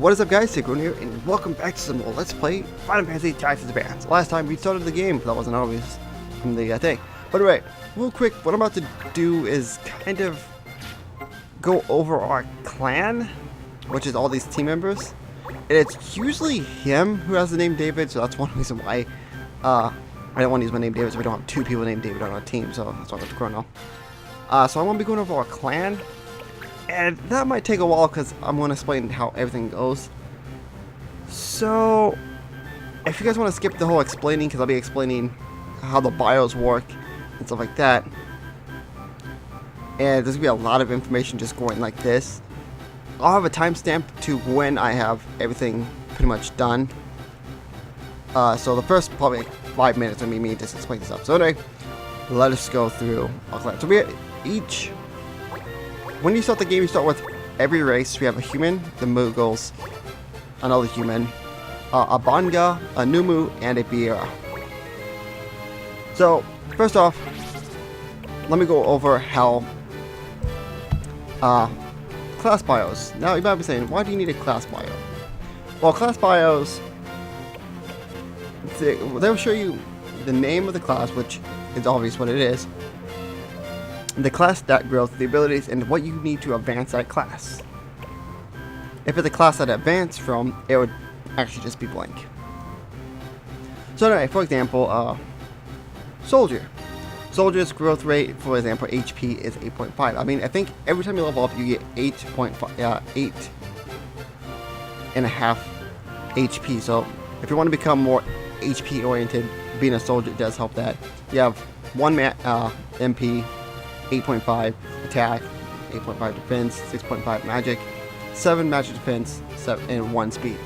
What is up guys, Sigrun here, and welcome back to some more Let's Play Final Fantasy Tactics Advance. Last time we started the game, that wasn't obvious from the thing. But anyway, real quick, what I'm about to do is kind of go over our clan, which is all these team members. And it's usually him who has the name David, so that's one reason why I don't want to use my name David, so we don't have two people named David on our team, so that's why I have to chrono. So I'm going to be going over our clan. And that might take a while because I'm going to explain how everything goes. So, if you guys want to skip the whole explaining, because I'll be explaining how the bios work and stuff like that. And there's going to be a lot of information just going like this. I'll have a timestamp to when I have everything pretty much done. So the first probably 5 minutes will be me just explaining stuff. So anyway, let us go through our clan. So we each... When you start the game, you start with every race. We have a human, the Mughals, another human, a Banga, a Numu, and a Biera. So, first off, let me go over how class bios. Now, you might be saying, why do you need a class bio? Well, class bios, they'll show you the name of the class, which is obvious what it is, the class stat growth, the abilities, and what you need to advance that class. If it's a class that advance from, it would actually just be blank. So anyway, for example, Soldier. Soldier's growth rate, for example, HP is 8.5. I mean, I think every time you level up, you get 8.5, 8.5 HP. So if you want to become more HP oriented, being a soldier does help that. You have 1 MP, 8.5 attack, 8.5 defense, 6.5 magic, 7 magic defense, 7 and 1 speed.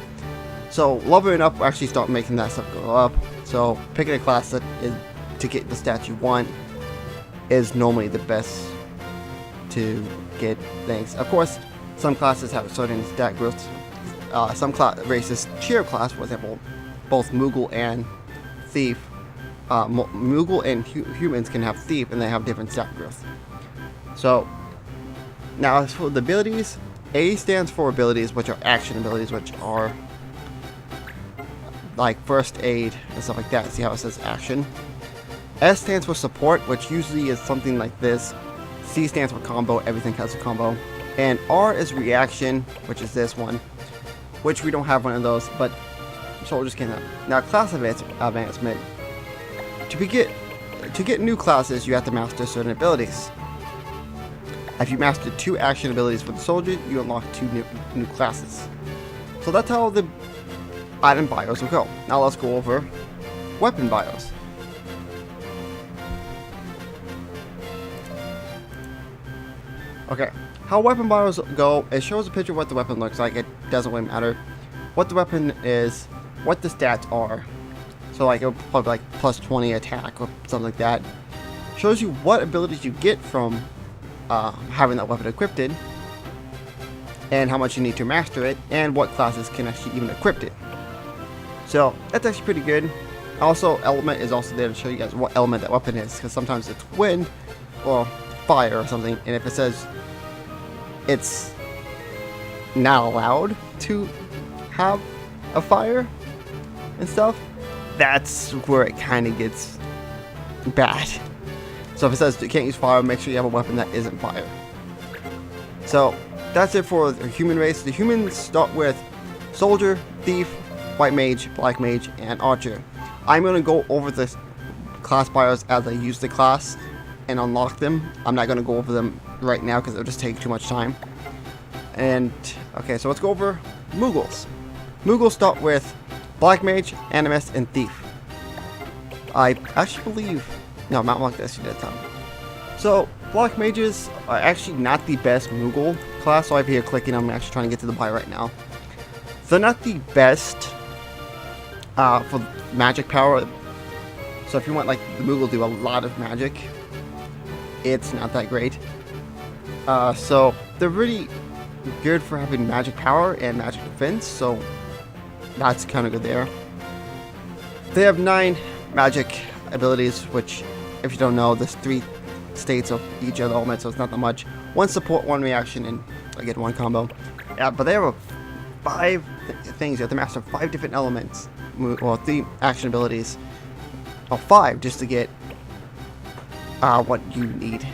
So leveling up will actually start making that stuff go up. So picking a class that is to get the stats you want is normally the best to get things. Of course, some classes have a certain stat growth. Some races cheer class, for example, both Moogle and Thief. Moogle and humans can have Thief, and they have different stat growth. So, now as for the abilities, A stands for abilities, which are action abilities, which are like first aid and stuff like that. See how it says action? S stands for support, which usually is something like this. C stands for combo, everything has a combo. And R is reaction, which is this one, which we don't have one of those, but soldiers can have. Now, class advancement. To get new classes, you have to master certain abilities. If you master 2 action abilities for the soldier, you unlock 2 new classes. So that's how the item bios will go. Now let's go over weapon bios. Okay, how weapon bios go, it shows a picture of what the weapon looks like. It doesn't really matter what the weapon is, what the stats are. So like it would probably like plus 20 attack or something like that. Shows you what abilities you get from having that weapon equipped, and how much you need to master it, and what classes can actually even equip it. So that's actually pretty good. Also, element is also there to show you guys what element that weapon is, because sometimes it's wind or fire or something, and if it says it's not allowed to have a fire and stuff, that's where it kind of gets bad. So if it says you can't use fire, make sure you have a weapon that isn't fire. So that's it for the human race. The humans start with soldier, thief, white mage, black mage, and archer. I'm going to go over the class bios as I use the class and unlock them. I'm not going to go over them right now because it'll just take too much time. And okay, so let's go over Mughals. Mughals start with black mage, animist, and thief. I actually believe... No, not like this, you did time. So, black mages are actually not the best Moogle class, so I'm here clicking, I'm actually trying to get to the bio right now. They're not the best for magic power. So if you want like the Moogle do a lot of magic, it's not that great. So they're really good for having magic power and magic defense, so that's kind of good there. They have 9 magic abilities, which, if you don't know, there's 3 states of each of the elements, so it's not that much. 1 support, 1 reaction, and again 1 combo. Yeah, but they have a 5 things. You have to master 5 different elements. Well, 3 action abilities. Or 5 just to get what you need.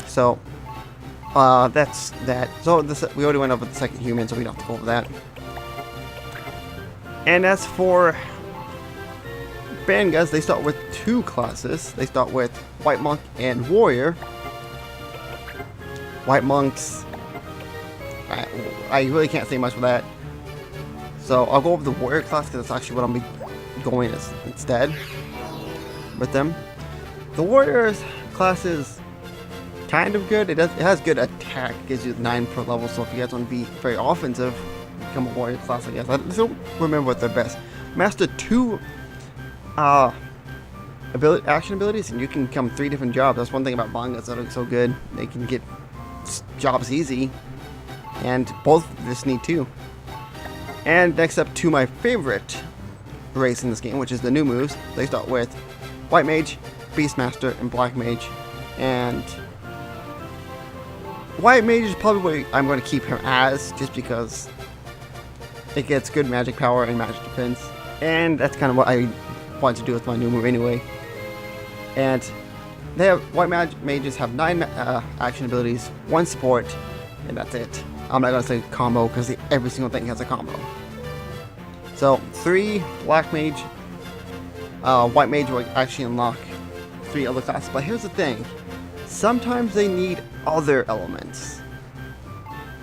So, that's that. So, we already went over the second human, so we don't have to go over that. And as for Bangas, they start with 2 classes. They start with White Monk and Warrior. White Monks, I really can't say much for that. So I'll go over the Warrior class because that's actually what I'll be going as instead with them. The Warrior's class is kind of good. It has good attack. It gives you 9 per level. So if you guys want to be very offensive, become a Warrior class, I guess. I don't remember what they're best. Master 2 action abilities, and you can become 3 different jobs. That's one thing about Bangas that are so good. They can get jobs easy, and both this need 2. And next up to my favorite race in this game, which is the new moves. They start with White Mage, Beastmaster, and Black Mage. And White Mage is probably what I'm going to keep him as, just because it gets good magic power and magic defense, and that's kind of what I want to do with my new move anyway. And they have White Mages have 9 action abilities, 1 support, and that's it. I'm not gonna say combo because every single thing has a combo. So 3 Black Mage, White Mage will actually unlock 3 other classes. But here's the thing: sometimes they need other elements.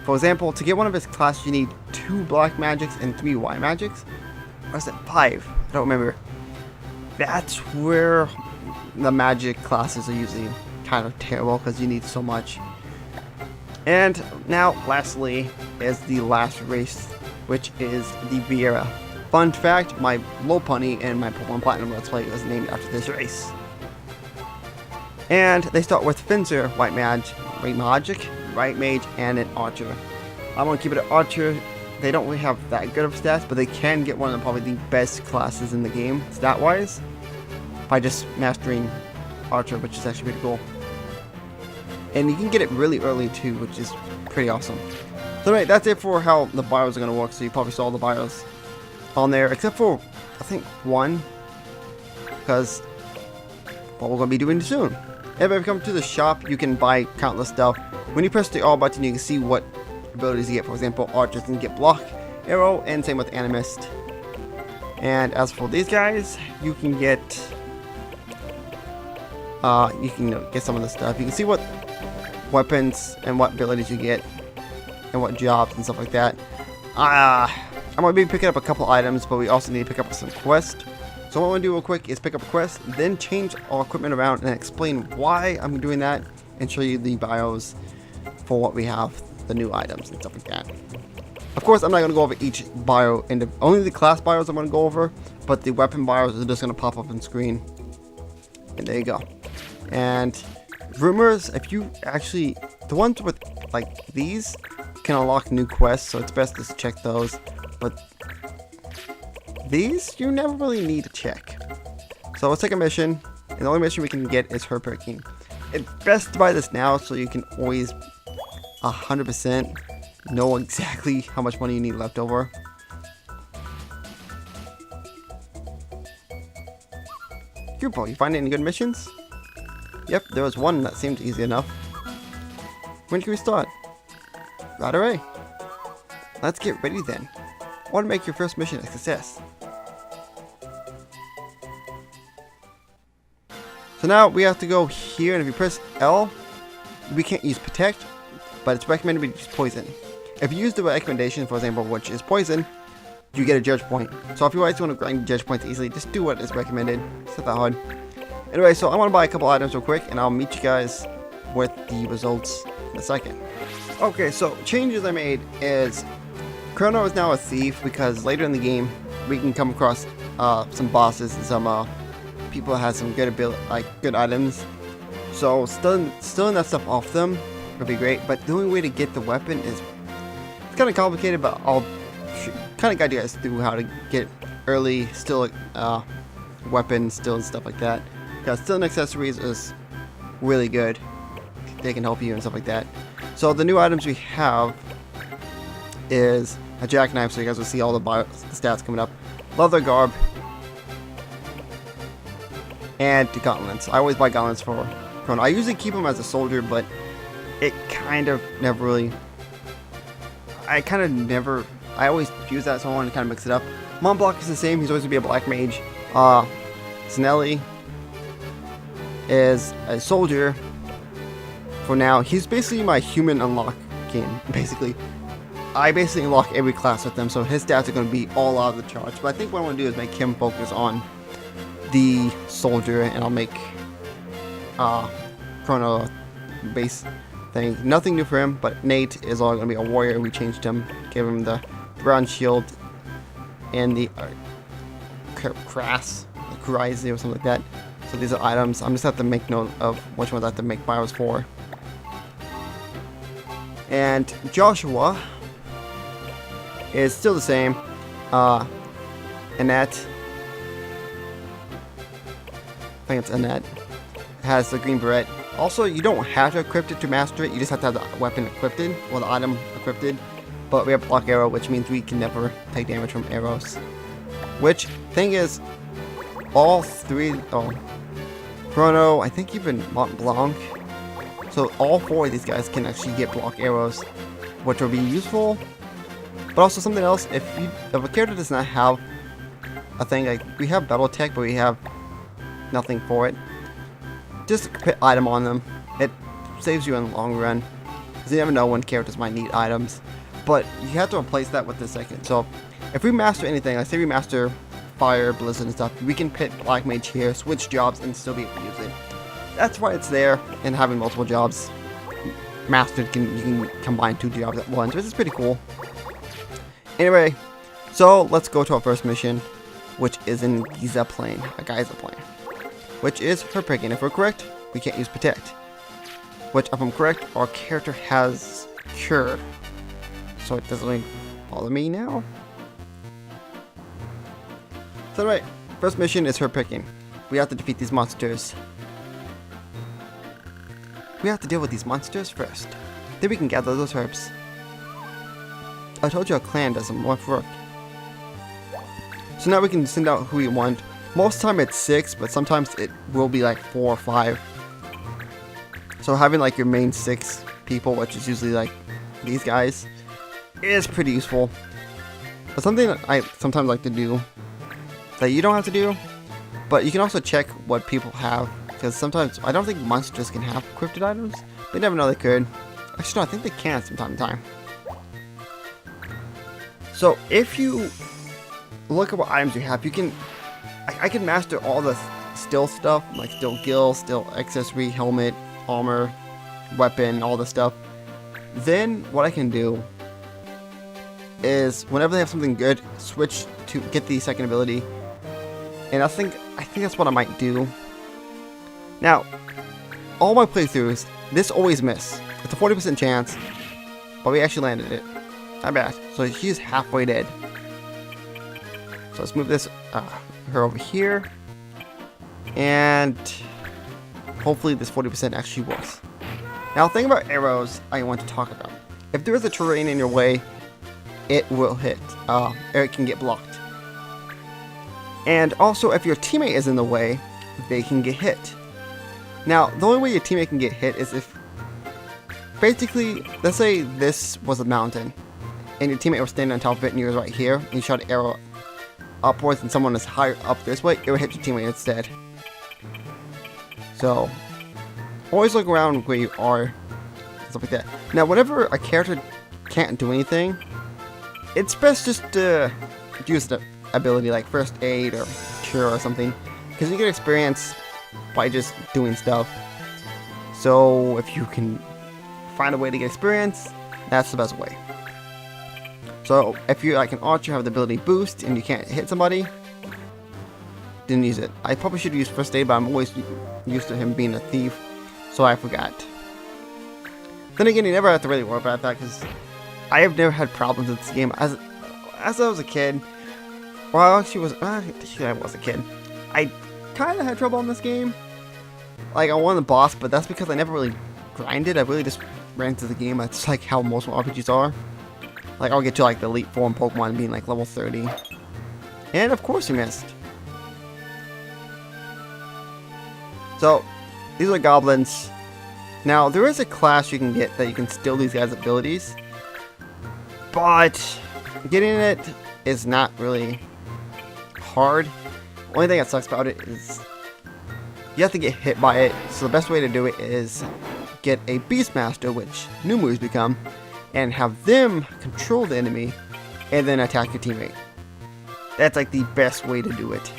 For example, to get one of his classes, you need 2 Black Magics and 3 White Magics. Or is it 5? I don't remember. That's where the magic classes are usually kind of terrible because you need so much. And now, lastly, is the last race, which is the Viera. Fun fact: my Lopunny and my Pokemon Platinum Let's Play was named after this race. And they start with Fencer, White Mage, White Mage, and an Archer. I'm gonna keep it an Archer. They don't really have that good of stats, but they can get one of probably the best classes in the game, stat-wise, by just mastering Archer, which is actually pretty cool. And you can get it really early too, which is pretty awesome. So anyway, that's it for how the bios are going to work. So you probably saw the bios on there, except for, I think, 1, because what we're going to be doing soon. If you come to the shop, you can buy countless stuff. When you press the R button, you can see what abilities you get. For example, Archers can get Block, Arrow, and same with Animist. And as for these guys, you can get some of the stuff. You can see what weapons and what abilities you get and what jobs and stuff like that. I'm going to be picking up a couple items, but we also need to pick up some quests. So what I'm going to do real quick is pick up a quest, then change our equipment around and explain why I'm doing that, and show you the bios for what we have, the new items and stuff like that. Of course, I'm not going to go over each bio, only the class bios I'm going to go over, but the weapon bios are just going to pop up on screen. And there you go. And rumors, if you actually, the ones with like these can unlock new quests, so it's best to check those. But these you never really need to check. So let's take a mission, and the only mission we can get is Herping. It's best to buy this now so you can always 100% know exactly how much money you need left over. Grupo, you find any good missions? Yep, there was one that seemed easy enough. When can we start? Right away. Let's get ready then. I want to make your first mission a success. So now we have to go here, and if you press L, we can't use Protect, but it's recommended we use Poison. If you use the recommendation, for example, which is Poison, you get a Judge Point. So if you guys want to grind Judge Points easily, just do what is recommended. It's not that hard. Anyway, so I want to buy a couple items real quick, and I'll meet you guys with the results in a second. Okay, so changes I made is Chrono is now a thief, because later in the game we can come across some bosses and some people that have some good good items. So stealing that stuff off them would be great, but the only way to get the weapon is it's kind of complicated, but I'll kind of guide you guys through how to get early steal weapons, steal and stuff like that. Because stealing accessories is really good. They can help you and stuff like that. So the new items we have is a jackknife, so you guys will see all the stats coming up. Leather garb. And the gauntlets. I always buy gauntlets for Chrono. I usually keep him as a soldier, but it kind of never really... I always use that, so I want to kind of mix it up. Montblanc is the same. He's always going to be a black mage. Snelly is a soldier for now. He's basically my human unlock king, basically. I basically unlock every class with him, so his stats are going to be all out of the charts. But I think what I want to do is make him focus on the soldier, and I'll make Chrono base thing. Nothing new for him, but Nate is all going to be a warrior. We changed him, gave him the brown shield and the Crass, Crazy or something like that. So these are items. I'm just have to make note of which ones I have to make bios for. And Joshua is still the same. Annette, I think it's Annette, has the green beret. Also, you don't have to equip it to master it. You just have to have the weapon equipped, or the item equipped. But we have block arrow, which means we can never take damage from arrows. Which, thing is, all three, Chrono, I think even Montblanc. So all four of these guys can actually get block arrows, which will be useful. But also something else, if a character does not have a thing, like we have battle tech, but we have nothing for it, just put item on them. It saves you in the long run, because you never know when characters might need items. But you have to replace that with the second. So if we master anything, like say we master Fire, Blizzard and stuff, we can pit Black Mage here, switch jobs, and still be able to use it. That's why it's there, and having multiple jobs mastered, you can combine 2 jobs at once, which is pretty cool. Anyway, so let's go to our first mission, which is in Giza Plain, which is her picking. If we're correct, we can't use Protect. Which, if I'm correct, our character has Cure. So it doesn't really follow me now. So anyway, first mission is her picking. We have to defeat these monsters. We have to deal with these monsters first. Then we can gather those herbs. I told you a clan doesn't work. So now we can send out who we want. Most of the time it's 6, but sometimes it will be like 4 or 5. So having like your main 6 people, which is usually like these guys, is pretty useful. But something that I sometimes like to do, that you don't have to do, but you can also check what people have, because sometimes I don't think monsters can have equipped items, but you never know they could. Actually no, I think they can from time to time. So if you look at what items you have, you can, I can master all the still stuff, like still gill, still accessory, helmet, armor, weapon, all this stuff. Then what I can do is whenever they have something good, switch to get the second ability. And I think that's what I might do. Now, all my playthroughs, this always miss. It's a 40% chance, but we actually landed it. Not bad. So she's halfway dead. So let's move this her over here, and hopefully this 40% actually works. Now, the thing about arrows I want to talk about. If there is a terrain in your way, it will hit. It can get blocked. And also, if your teammate is in the way, they can get hit. Now, the only way your teammate can get hit is if, basically, let's say this was a mountain, and your teammate was standing on top of it, and yours right here, and you shot an arrow upwards, and someone is higher up this way, it will hit your teammate instead. So, always look around where you are, stuff like that. Now, whenever a character can't do anything, it's best just to use the ability like First Aid or Cure or something, because you get experience by just doing stuff. So if you can find a way to get experience, that's the best way. So if you're like an archer, have the ability boost, and you can't hit somebody, didn't use it. I probably should use First Aid, but I'm always used to him being a thief, so I forgot. Then again, you never have to really worry about that, because I have never had problems with this game. As I was a kid, well, actually I was a kid, I kind of had trouble in this game. Like, I won the boss, but that's because I never really grinded. I really just ran into the game. That's like how most RPGs are. Like, I'll get to like the Elite Form Pokemon being like level 30. And of course you missed. So, these are goblins. Now, there is a class you can get that you can steal these guys' abilities. But getting it is not really hard. Only thing that sucks about it is you have to get hit by it. So the best way to do it is get a Beastmaster, which new moves become, and have them control the enemy and then attack your teammate. That's like the best way to do it.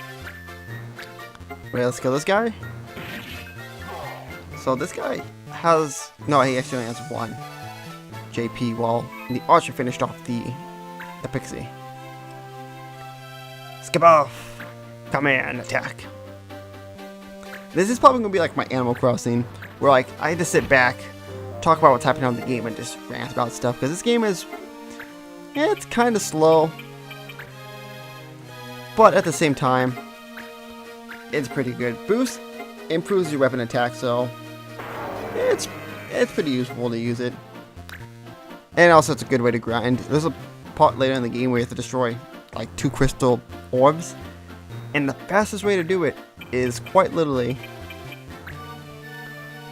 Wait, let's kill this guy. So this guy has, no, he actually only has one JP, while the archer finished off the pixie. Skip off. Come in, attack. This is probably gonna be like my Animal Crossing, where like I had to sit back, talk about what's happening on the game, and just rant about stuff, because this game is, yeah, it's kind of slow, but at the same time, it's pretty good. Boost improves your weapon attack, so it's pretty useful to use it. And also, it's a good way to grind. There's a part later in the game where you have to destroy like 2 crystal orbs, and the fastest way to do it is quite literally,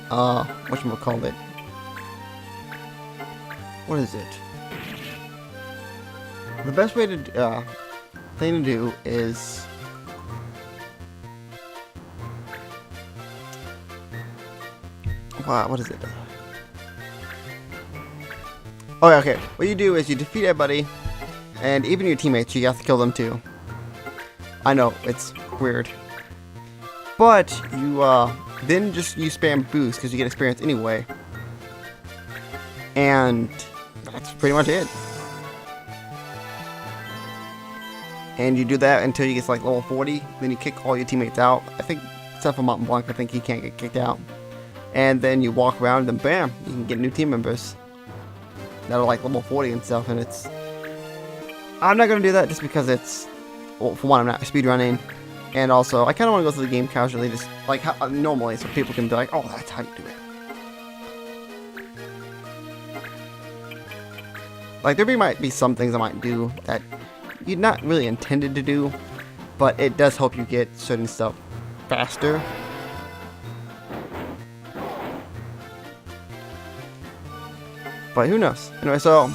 whatchamacallit? What is it? The best way to thing to do is wow, what is it? Oh yeah, okay. What you do is you defeat everybody, and even your teammates, you have to kill them too. I know, it's weird. But you then just you spam boost because you get experience anyway. And that's pretty much it. And you do that until you get to like level 40, then you kick all your teammates out. I think, except for Mountain Blanc, I think he can't get kicked out. And then you walk around and bam, you can get new team members that are like level 40 and stuff, and it's, I'm not going to do that just because it's, well, for one, I'm not speedrunning, and also I kind of want to go through the game casually, just like how, normally, so people can be like, oh, that's how you do it. Like, there might be some things I might do that you're not really intended to do, but it does help you get certain stuff faster. But who knows? Anyway, so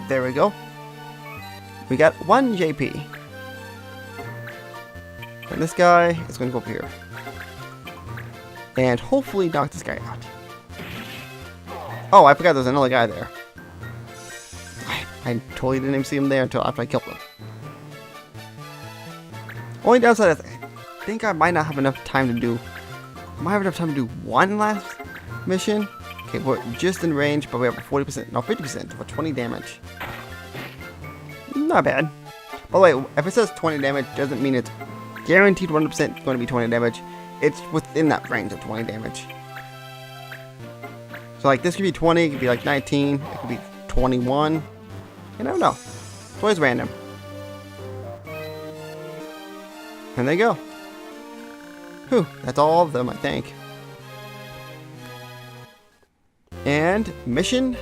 there we go. We got 1 JP. And this guy is going to go up here. And hopefully knock this guy out. Oh, I forgot there's another guy there. I totally didn't even see him there until after I killed him. Only downside is I think I might not have enough time to do... I might have enough time to do one last mission. Okay, we're just in range, but we have a 40%, no, 50% for 20 damage. Not bad. By the way, if it says 20 damage, doesn't mean it's guaranteed 100% going to be 20 damage. It's within that range of 20 damage. So like this could be 20, it could be like 19, it could be 21. You never know. It's always random. And there you go. Whew, that's all of them, I think. And mission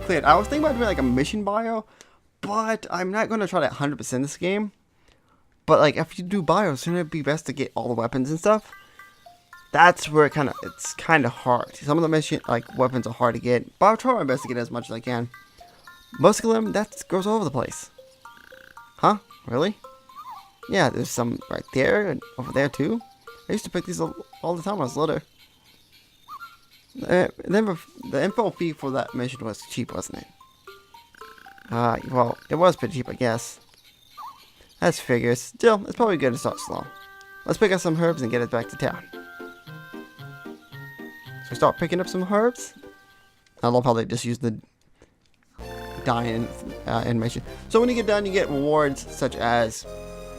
cleared. I was thinking about doing like a mission bio, but I'm not going to try to 100% this game. But like if you do bios, shouldn't it be best to get all the weapons and stuff? That's where it's kind of hard. Some of the mission like weapons are hard to get, but I'll try my best to get as much as I can. Musculum, that goes all over the place. Huh? Really? Yeah, there's some right there and over there too. I used to pick these all the time when I was little. The info fee for that mission was cheap, wasn't it? Well, it was pretty cheap, I guess. That's figures. Still, it's probably good to start slow. Let's pick up some herbs and get it back to town. So start picking up some herbs. I love how they just use the dying animation. So when you get done, you get rewards such as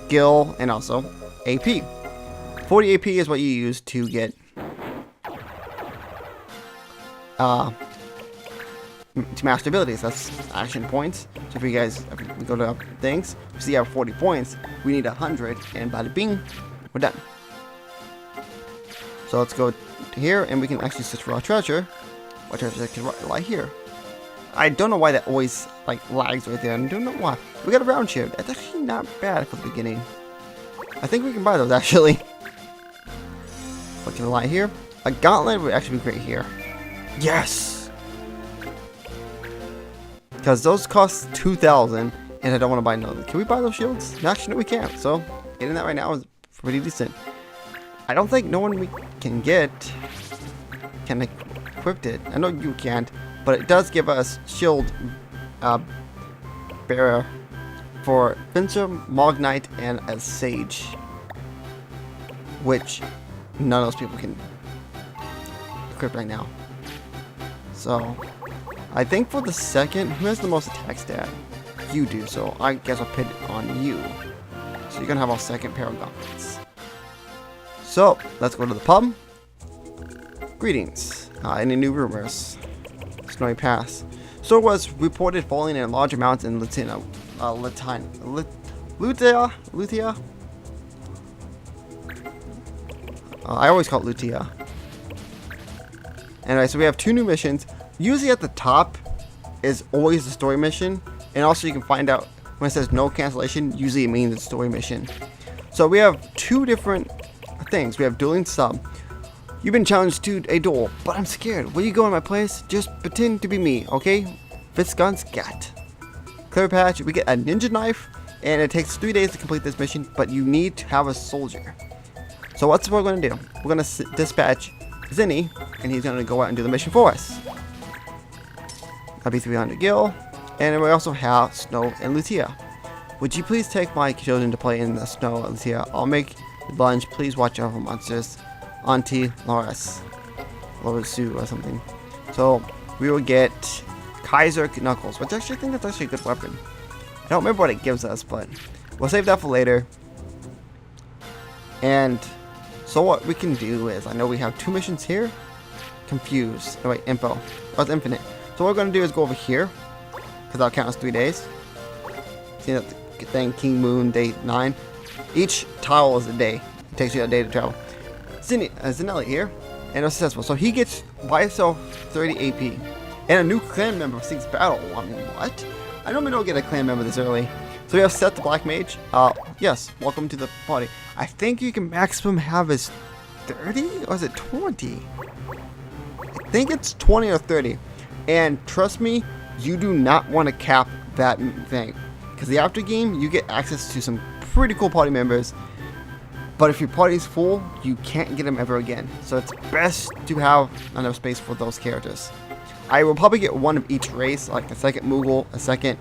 Gil and also AP. 40 AP is what you use to get to master abilities. That's action points. So if you guys go to things, you see you have 40 points. We need 100, and bada bing, we're done. So let's go to here, and we can actually search for our treasure. Our treasure can lie here. I don't know why that always like lags right there. I don't know why. We got a round shield. That's actually not bad for the beginning. I think we can buy those actually. Look to the light here. A gauntlet would actually be great here. Yes! Because those cost 2,000 and I don't want to buy another. Can we buy those shields? Actually, no, we can't. So, getting that right now is pretty decent. I don't think no one we can get can equip it. I know you can't, but it does give us shield bearer for Finster, Mognite, and a Sage. Which none of those people can equip right now. So, I think for the second, who has the most attack stat? You do, so I guess I'll put it on you. So you're gonna have our second pair of gauntlets. So, let's go to the pub. Greetings. Any new rumors? Snowy Pass. So it was reported falling in large amounts in Lutia. I always call it Lutia. Anyway, so we have 2 new missions. Usually at the top is always the story mission. And also you can find out when it says no cancellation, usually it means it's a story mission. So we have 2 different things. We have dueling sub. You've been challenged to a duel, but I'm scared. Will you go in my place? Just pretend to be me, okay? Fitzgun Scat. Clear patch, we get a ninja knife, and it takes 3 days to complete this mission, but you need to have a soldier. So what's what we're going to do? We're going to dispatch Zinni, and he's going to go out and do the mission for us. That'll be 300 gil. And we also have Snow and Lutia. Would you please take my children to play in the Snow and Lutia? I'll make lunch. Please watch out for monsters. Auntie Loris. Lorisu or something. So we will get Kaiser Knuckles, which actually I think that's actually a good weapon. I don't remember what it gives us, but we'll save that for later. And so what we can do is, I know we have 2 missions here. Confused. Oh wait, info. Oh, it's infinite. So what we're going to do is go over here. Because that'll count as 3 days. See that thing, King Moon, day 9. Each tile is a day. It takes you a day to travel. Zinelli here, and a successful. So he gets by himself 30 AP. And a new clan member seeks battle. I mean, what? I normally don't get a clan member this early. So we have Seth the Black Mage. Yes, welcome to the party. I think you can maximum have is 30? Or is it 20? I think it's 20 or 30. And trust me, you do not want to cap that thing, because the after game you get access to some pretty cool party members, but if your party is full you can't get them ever again, so it's best to have enough space for those characters. I will probably get 1 of each race, like a second Moogle, a second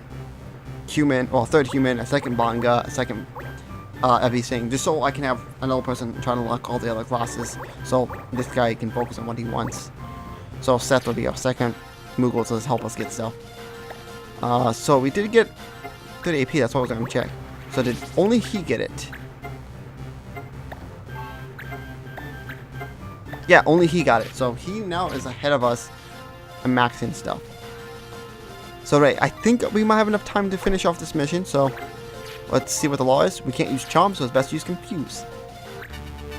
human, well, a third human, a second Banga, a second everything, just so I can have another person trying to unlock all the other classes, so this guy can focus on what he wants. So Seth will be our second Moogle to help us get stuff. So we did get 30 AP, that's what I was going to check. So did only he get it? Yeah, only he got it. So he now is ahead of us and maxing stuff. So right, I think we might have enough time to finish off this mission, so let's see what the law is. We can't use charm, so it's best to use confuse.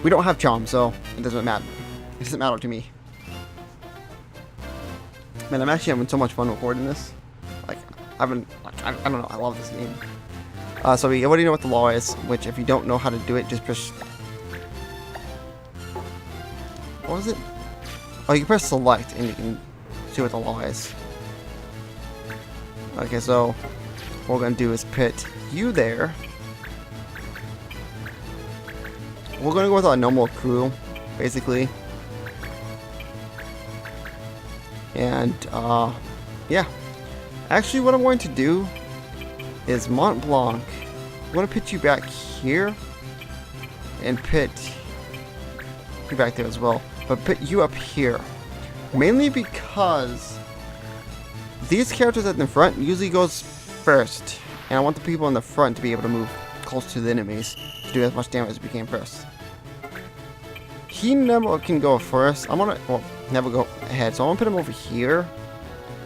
We don't have charm, so it doesn't matter. It doesn't matter to me. Man, I'm actually having so much fun recording this. Like, I don't know, I love this game. So we already know what the law is, which if you don't know how to do it, just press... What was it? Oh, you can press select and you can see what the law is. Okay, so what we're going to do is put you there. We're going to go with our normal crew, basically. And, yeah. Actually, what I'm going to do is Mont Blanc. I'm going to put you back here. And put you back there as well. But put you up here. Mainly because these characters at the front usually goes first. And I want the people in the front to be able to move close to the enemies to do as much damage as we can first. He never can go first. I'm gonna, well, never go ahead. So I'm gonna put him over here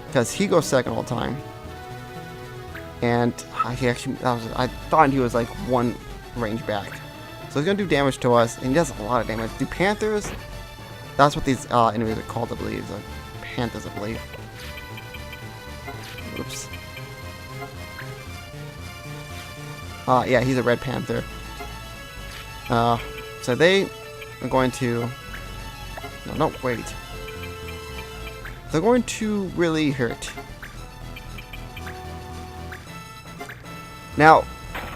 because he goes second all the time. And he actually, I thought he was like 1 range back. So he's gonna do damage to us, and he does a lot of damage. The Panthers, that's what these enemies are called, I believe. The Panthers, I believe. Oops. Yeah, he's a Red Panther. So they are going to... No, wait. They're going to really hurt. Now,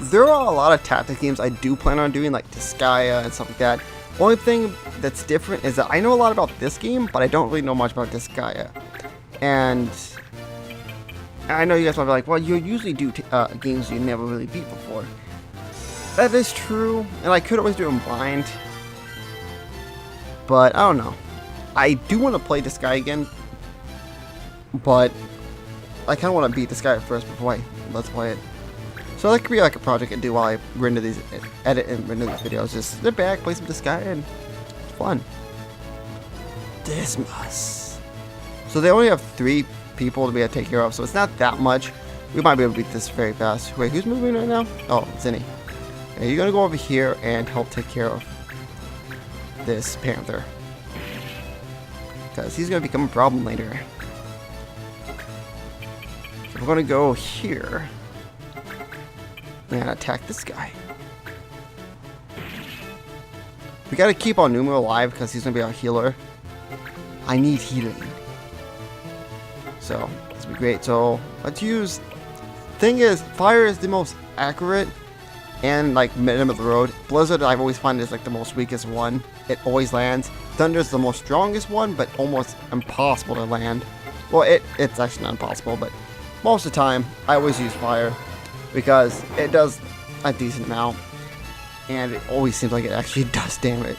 there are a lot of tactic games I do plan on doing, like Disgaea and stuff like that. Only thing that's different is that I know a lot about this game, but I don't really know much about Disgaea. And I know you guys might be like, well, you usually do games you never really beat before. That is true, and I could always do them blind. But I don't know. I do want to play Disgaea again, but I kind of want to beat Disgaea first before I let's play it. So that could be like a project I do while I render these, edit and render these videos. Just sit back, play some Disgaea, and it's fun. Dismas. So they only have 3 people to be able to take care of, so it's not that much. We might be able to beat this very fast. Wait, who's moving right now? Oh, Zinni. Okay, you're gonna go over here and help take care of this Panther, because he's gonna become a problem later. So we're gonna go here and attack this guy. We gotta keep our Numu alive because he's gonna be our healer. I need healing. So, this will be great. So, let's use... Thing is, fire is the most accurate and, like, middle of the road. Blizzard, I've always found is, like, the most weakest one. It always lands. Thunder's the most strongest one, but almost impossible to land. Well, it's actually not impossible, but most of the time, I always use fire because it does a decent amount, and it always seems like it actually does damage.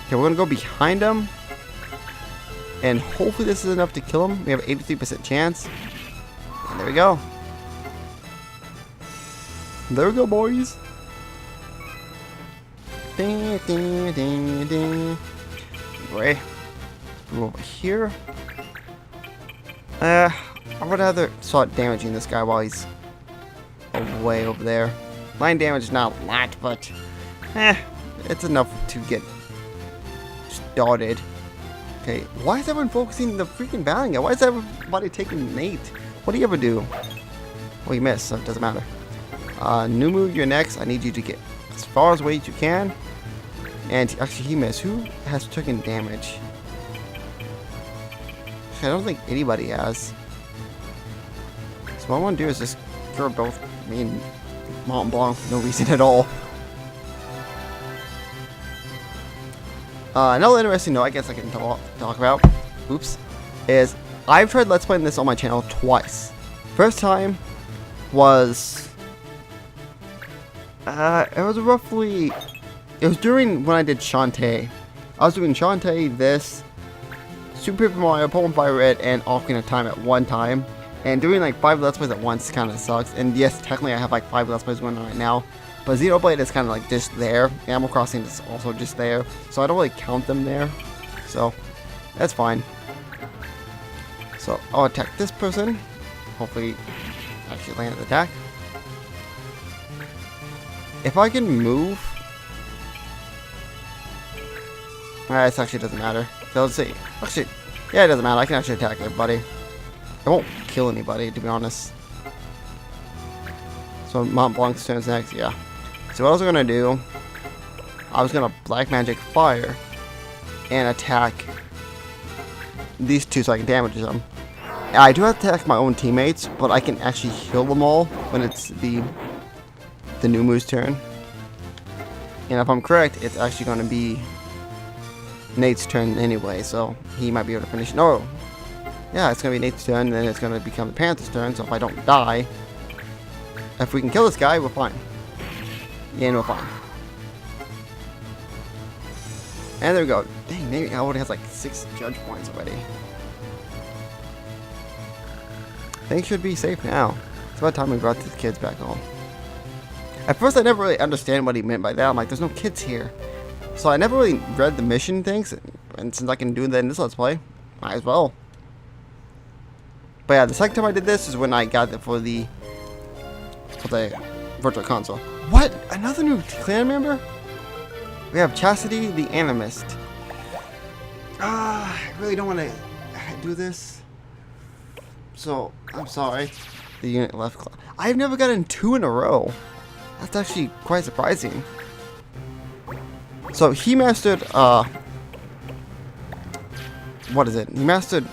Okay, we're gonna go behind him, and hopefully this is enough to kill him. We have an 83% chance, and there we go. There we go, boys. Ding, ding, ding, ding. Anyway, go over here. I would rather start damaging this guy while he's away over there. Line damage is not a lot, but it's enough to get started. Okay, why is everyone focusing the freaking Valiant guy? Why is everybody taking Nate? What do you ever do? Well, you missed, so it doesn't matter. Numu, you're next. I need you to get as far away as you can. And actually, he missed. Who has taken damage? I don't think anybody has. So what I want to do is just kill both me and Mont Blanc for no reason at all. Another interesting note I guess I can talk about, oops, is I've tried Let's Playing this on my channel twice. First time was, it was during when I did Shantae. I was doing Shantae, this, Super Paper Mario, Pokemon Fire Red, and Ocarina of Time at one time. And doing like 5 Let's Plays at once kind of sucks. And yes, technically I have like 5 Let's Plays going on right now. But Xenoblade is kind of like just there. Animal Crossing is also just there. So I don't really count them there. So that's fine. So I'll attack this person. Hopefully actually land the attack. If I can move... this actually doesn't matter. So let's see. Actually, yeah, it doesn't matter. I can actually attack everybody. I won't kill anybody, to be honest. So Mont Blanc's turn is next, yeah. So what I was gonna do, I was gonna Black Magic Fire and attack these two so I can damage them. I do have to attack my own teammates, but I can actually heal them all when it's the Numu's turn. And if I'm correct, it's actually gonna be Nate's turn anyway, so he might be able to finish. No. Yeah, it's gonna be Nate's turn, and then it's gonna become the Panther's turn, so if I don't die, if we can kill this guy, we're fine. Yeah, we're fine. And there we go. Dang, Nate already has like 6 judge points already. Things should be safe now. It's about time we brought these kids back home. At first, I never really understand what he meant by that. I'm like, there's no kids here. So I never really read the mission things, and since I can do that in this Let's Play, might as well. But yeah, the second time I did this is when I got it for the Virtual Console. What? Another new clan member? We have Chastity the Animist. I really don't want to do this. So, I'm sorry. The unit left. I've never gotten 2 in a row. That's actually quite surprising. So, he mastered, what is it? He mastered,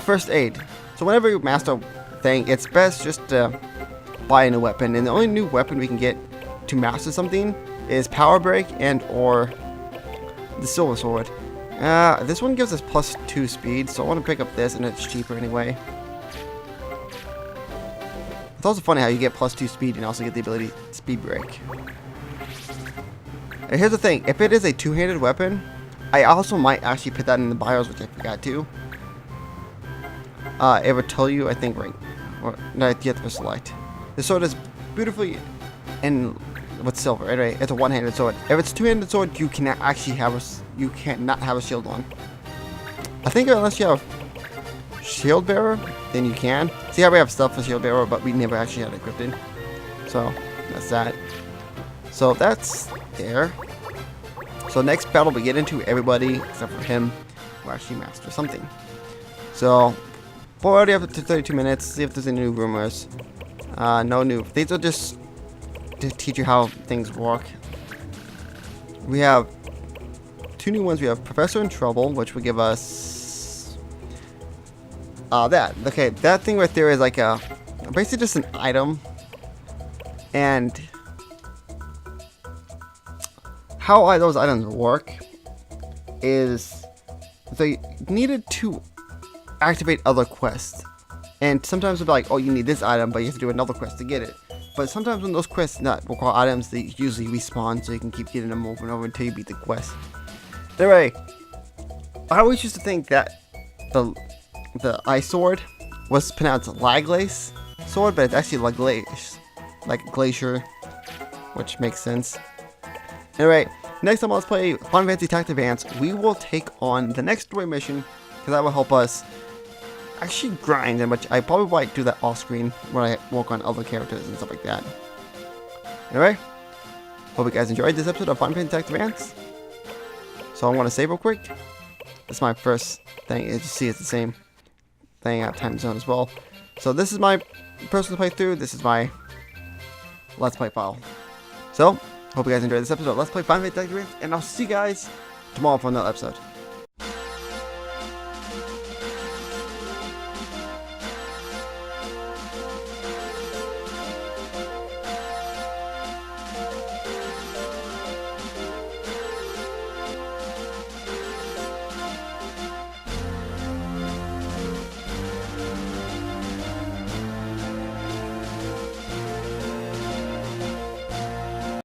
first aid. So, whenever you master a thing, it's best just to buy a new weapon. And the only new weapon we can get to master something is Power Break and or the Silver Sword. This one gives us +2 speed, so I want to pick up this, and it's cheaper anyway. It's also funny how you get +2 speed and also get the ability Speed Break. And here's the thing, if it is a two-handed weapon, I also might actually put that in the BIOS, which I forgot to. It would tell you, I think, right, or no, you have to select. The sword is beautifully in with silver. Anyway, it's a one-handed sword. If it's a two-handed sword, you cannot actually have you cannot have a shield on. I think unless you have shield bearer, then you can. See how we have stuff for shield bearer, but we never actually had it equipped in. So that's that. So that's there. So next battle we get into, everybody except for him will actually master something. So we're already up to 32 minutes. See if there's any new rumors. No new. These are just to teach you how things work. We have 2 new ones. We have Professor in Trouble, which will give us that. Okay, that thing right there is like a basically just an item. And how those items work is they needed to activate other quests. And sometimes it'll be like, oh, you need this item, but you have to do another quest to get it. But sometimes when those quests not require items, they usually respawn, so you can keep getting them over and over until you beat the quest. Anyway, I always used to think that the ice sword was pronounced Laglace sword, but it's actually Laglace, like glacier, which makes sense. Anyway, next time let's play Final Fantasy Tactics Advance. We will take on the next story mission, because that will help us actually grind, and which I probably might do that off screen when I work on other characters and stuff like that. Anyway, hope you guys enjoyed this episode of Final Fantasy Tactics Advance. So I want to save real quick. This is my first thing. As you see, it's the same thing at time zone as well. So this is my personal playthrough. This is my Let's Play file. So hope you guys enjoyed this episode of Let's Play Final Fantasy Tactics Advance, and I'll see you guys tomorrow for another episode.